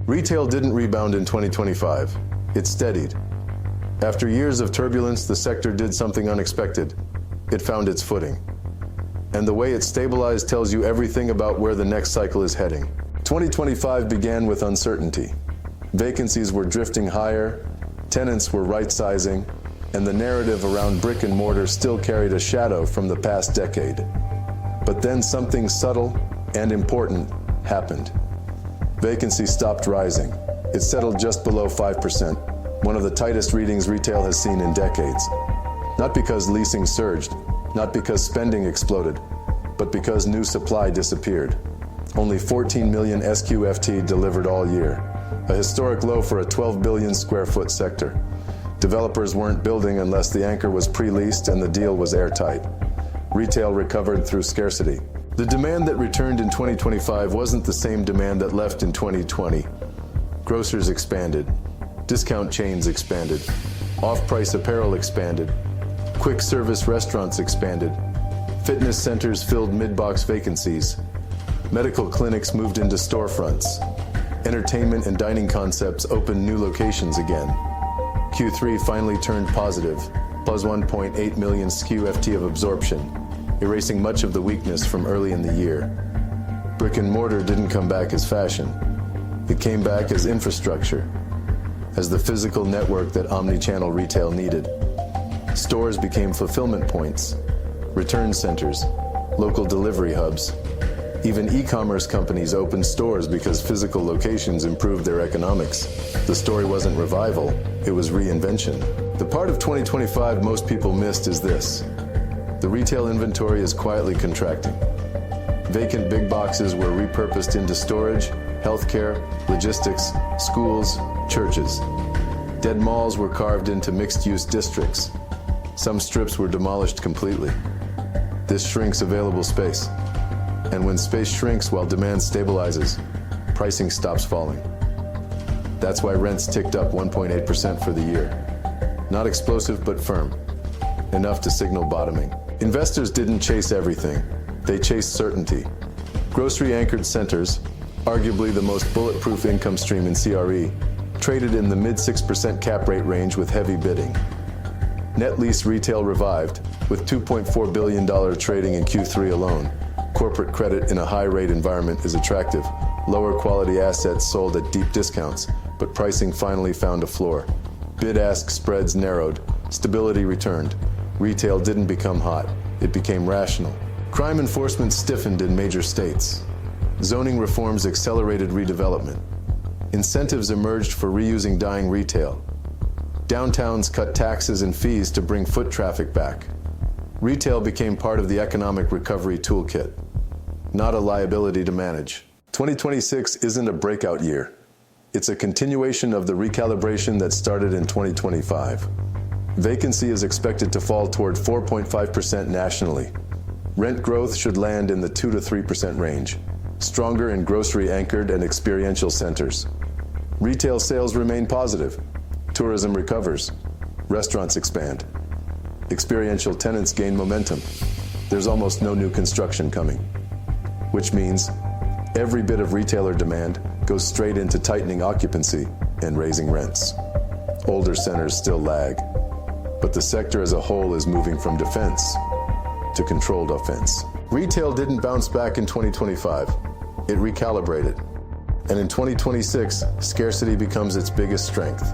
Retail didn't rebound in 2025. It steadied. After years of turbulence, the sector did something unexpected. It found its footing. And the way it stabilized tells you everything about where the next cycle is heading. 2025 began with uncertainty. Vacancies were drifting higher, tenants were right-sizing, and the narrative around brick and mortar still carried a shadow from the past decade. But then something subtle and important happened. Vacancy stopped rising. It settled just below 5%, one of the tightest readings retail has seen in decades. Not because leasing surged, not because spending exploded, but because new supply disappeared. Only 14 million SQFT delivered all year, a historic low for a 12 billion square foot sector. Developers weren't building unless the anchor was pre-leased and the deal was airtight. Retail recovered through scarcity. The demand that returned in 2025 wasn't the same demand that left in 2020. Grocers expanded. Discount chains expanded. Off-price apparel expanded. Quick service restaurants expanded. Fitness centers filled mid-box vacancies. Medical clinics moved into storefronts. Entertainment and dining concepts opened new locations again. Q3 finally turned positive, plus 1.8 million SQFT of absorption, erasing much of the weakness from early in the year. Brick and mortar didn't come back as fashion. It came back as infrastructure, as the physical network that omni-channel retail needed. Stores became fulfillment points, return centers, local delivery hubs. Even e-commerce companies opened stores because physical locations improved their economics. The story wasn't revival, it was reinvention. The part of 2025 most people missed is this. The retail inventory is quietly contracting. Vacant big boxes were repurposed into storage, healthcare, logistics, schools, churches. Dead malls were carved into mixed-use districts. Some strips were demolished completely. This shrinks available space. And when space shrinks while demand stabilizes, pricing stops falling. That's why rents ticked up 1.8% for the year. Not explosive, but firm. Enough to signal bottoming. Investors didn't chase everything. They chased certainty. Grocery-anchored centers, arguably the most bulletproof income stream in CRE, traded in the mid-6% cap rate range with heavy bidding. Net lease retail revived, with $2.4 billion trading in Q3 alone. Corporate credit in a high-rate environment is attractive. Lower-quality assets sold at deep discounts, but pricing finally found a floor. Bid-ask spreads narrowed. Stability returned. Retail didn't become hot. It became rational. Crime enforcement stiffened in major states. Zoning reforms accelerated redevelopment. Incentives emerged for reusing dying retail. Downtowns cut taxes and fees to bring foot traffic back. Retail became part of the economic recovery toolkit, not a liability to manage. 2026 isn't a breakout year. It's a continuation of the recalibration that started in 2025. Vacancy is expected to fall toward 4.5% nationally. Rent growth should land in the 2 to 3% range, stronger in grocery-anchored and experiential centers. Retail sales remain positive. Tourism recovers. Restaurants expand. Experiential tenants gain momentum. There's almost no new construction coming, which means every bit of retailer demand goes straight into tightening occupancy and raising rents. Older centers still lag, but the sector as a whole is moving from defense to controlled offense. Retail didn't bounce back in 2025. It recalibrated. And in 2026, scarcity becomes its biggest strength.